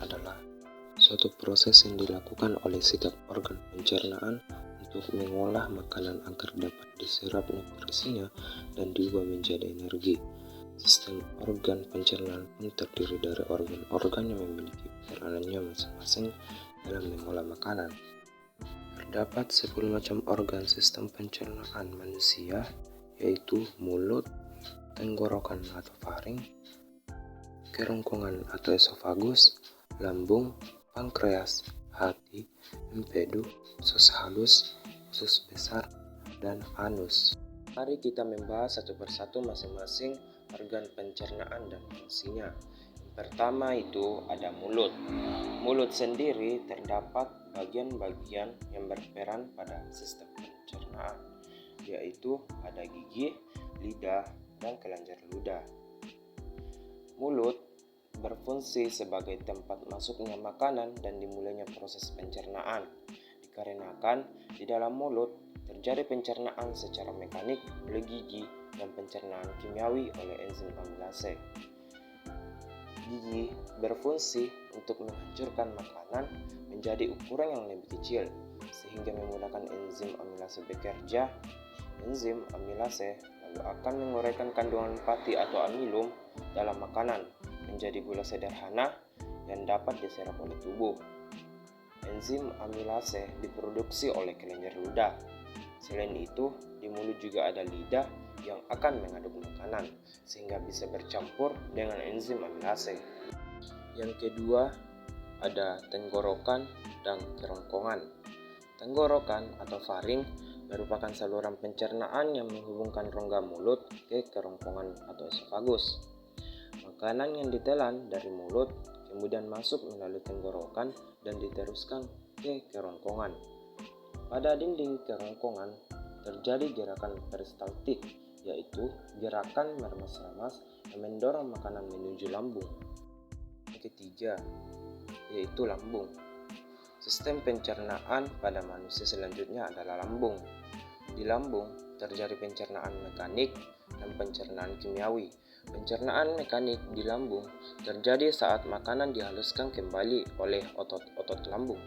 Adalah suatu proses yang dilakukan oleh setiap organ pencernaan untuk mengolah makanan agar dapat diserap nutrisinya dan diubah menjadi energi. Sistem organ pencernaan pun terdiri dari organ-organ yang memiliki peranannya masing-masing dalam mengolah makanan. Terdapat 10 macam organ sistem pencernaan manusia, yaitu mulut, tenggorokan atau faring, kerongkongan atau esofagus, lambung, pankreas, hati, empedu, usus halus, usus besar, dan anus. Mari kita membahas satu persatu masing-masing organ pencernaan dan fungsinya. Yang pertama itu ada mulut. Mulut sendiri terdapat bagian-bagian yang berperan pada sistem pencernaan, yaitu ada gigi, lidah, dan kelenjar ludah. Mulut berfungsi sebagai tempat masuknya makanan dan dimulainya proses pencernaan, dikarenakan di dalam mulut terjadi pencernaan secara mekanik oleh gigi dan pencernaan kimiawi oleh enzim amilase. Gigi berfungsi untuk menghancurkan makanan menjadi ukuran yang lebih kecil, sehingga memudahkan enzim amilase bekerja. Enzim amilase lalu akan menguraikan kandungan pati atau amilum dalam makanan menjadi gula sederhana yang dapat diserap oleh tubuh. Enzim amilase diproduksi oleh kelenjar ludah. Selain itu, di mulut juga ada lidah yang akan mengaduk makanan sehingga bisa bercampur dengan enzim amilase. Yang kedua, ada tenggorokan dan kerongkongan. Tenggorokan atau faring merupakan saluran pencernaan yang menghubungkan rongga mulut ke kerongkongan atau esofagus. Makanan yang ditelan dari mulut kemudian masuk melalui tenggorokan dan diteruskan ke kerongkongan. Pada dinding kerongkongan terjadi gerakan peristaltik, yaitu gerakan meremas-remas yang mendorong makanan menuju lambung. Yang ketiga, yaitu lambung. Sistem pencernaan pada manusia selanjutnya adalah lambung. Di lambung terjadi pencernaan mekanik dan pencernaan kimiawi. Pencernaan mekanik di lambung terjadi saat makanan dihaluskan kembali oleh otot-otot lambung.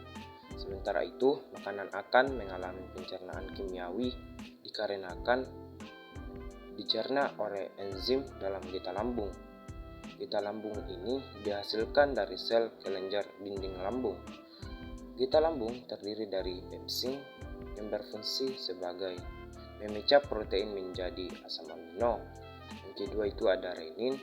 Sementara itu, makanan akan mengalami pencernaan kimiawi dikarenakan dicerna oleh enzim dalam getah lambung. Getah lambung ini dihasilkan dari sel kelenjar dinding lambung. Getah lambung terdiri dari pepsin yang berfungsi sebagai memecah protein menjadi asam amino. Yang kedua itu ada renin.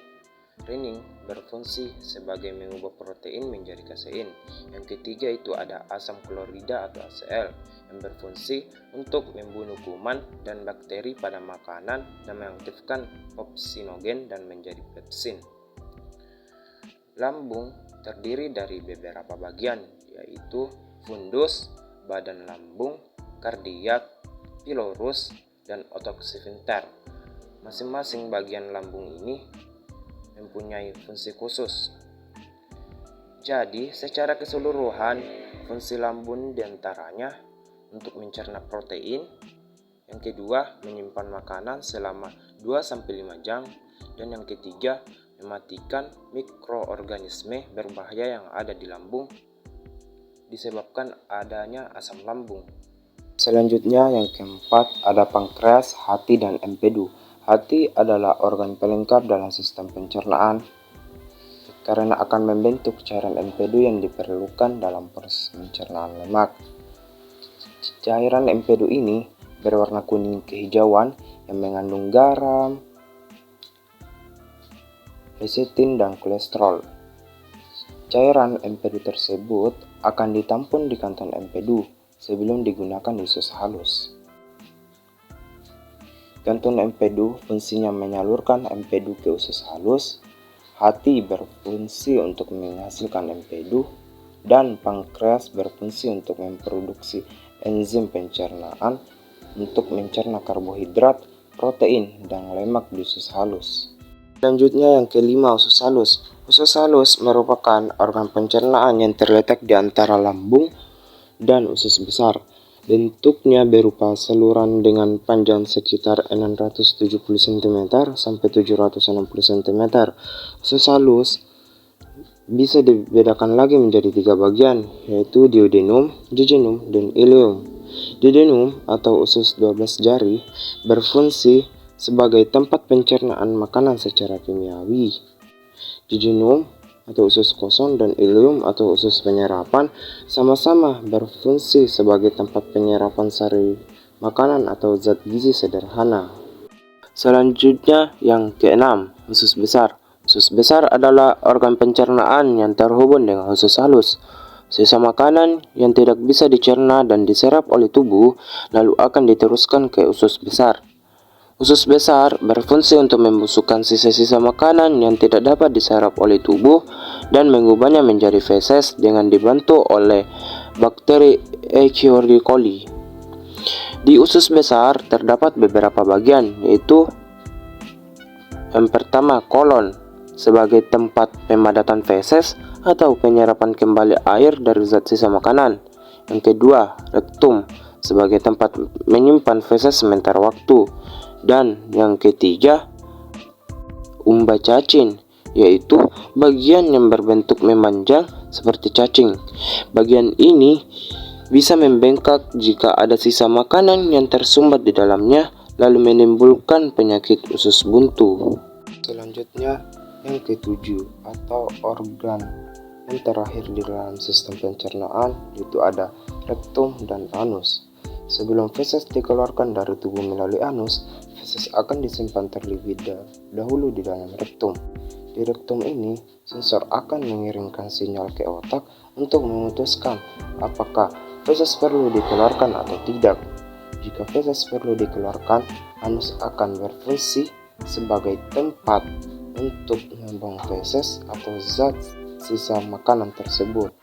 Renin berfungsi sebagai mengubah protein menjadi kasein. Yang ketiga itu ada asam klorida atau HCl yang berfungsi untuk membunuh kuman dan bakteri pada makanan dan mengaktifkan opsinogen dan menjadi pepsin. Lambung terdiri dari beberapa bagian, yaitu fundus, badan lambung, kardiak, pilorus, dan otot sphincter. Masing-masing bagian lambung ini mempunyai fungsi khusus. Jadi, secara keseluruhan, fungsi lambung diantaranya untuk mencerna protein, yang kedua menyimpan makanan selama 2-5 jam, dan yang ketiga mematikan mikroorganisme berbahaya yang ada di lambung disebabkan adanya asam lambung. Selanjutnya yang keempat ada pankreas, hati, dan empedu. Hati adalah organ pelengkap dalam sistem pencernaan karena akan membentuk cairan empedu yang diperlukan dalam proses pencernaan lemak. Cairan empedu ini berwarna kuning kehijauan yang mengandung garam, lecithin, dan kolesterol. Cairan empedu tersebut akan ditampung di kantong empedu sebelum digunakan di usus halus. Kantung empedu fungsinya menyalurkan empedu ke usus halus, hati berfungsi untuk menghasilkan empedu, dan pankreas berfungsi untuk memproduksi enzim pencernaan untuk mencerna karbohidrat, protein, dan lemak di usus halus. Selanjutnya yang kelima, usus halus. Usus halus merupakan organ pencernaan yang terletak di antara lambung dan usus besar. Bentuknya berupa saluran dengan panjang sekitar 670 cm sampai 760 cm. Usus halus bisa dibedakan lagi menjadi 3 bagian, yaitu duodenum, jejunum, dan ileum. Duodenum atau usus 12 jari berfungsi sebagai tempat pencernaan makanan secara kimiawi. Jejunum atau usus kosong dan ileum atau usus penyerapan sama-sama berfungsi sebagai tempat penyerapan sari makanan atau zat gizi sederhana. Selanjutnya yang keenam, usus besar. Usus besar adalah organ pencernaan yang terhubung dengan usus halus. Sisa makanan yang tidak bisa dicerna dan diserap oleh tubuh lalu akan diteruskan ke usus besar. Usus besar berfungsi untuk membusukkan sisa-sisa makanan yang tidak dapat diserap oleh tubuh dan mengubahnya menjadi feses dengan dibantu oleh bakteri Escherichia coli. Di usus besar terdapat beberapa bagian, yaitu yang pertama kolon sebagai tempat pemadatan feses atau penyerapan kembali air dari zat sisa makanan. Yang kedua, rektum sebagai tempat menyimpan feses sementara waktu. Dan yang ketiga, umba cacing, yaitu bagian yang berbentuk memanjang seperti cacing. Bagian ini bisa membengkak jika ada sisa makanan yang tersumbat di dalamnya, lalu menimbulkan penyakit usus buntu. Selanjutnya, yang ketujuh atau organ yang terakhir di dalam sistem pencernaan, yaitu ada rektum dan anus. Sebelum feses dikeluarkan dari tubuh melalui anus, feses akan disimpan terlebih dahulu di dalam rektum. Di rektum ini, sensor akan mengirimkan sinyal ke otak untuk memutuskan apakah feses perlu dikeluarkan atau tidak. Jika feses perlu dikeluarkan, anus akan berfungsi sebagai tempat untuk membuang feses atau zat sisa makanan tersebut.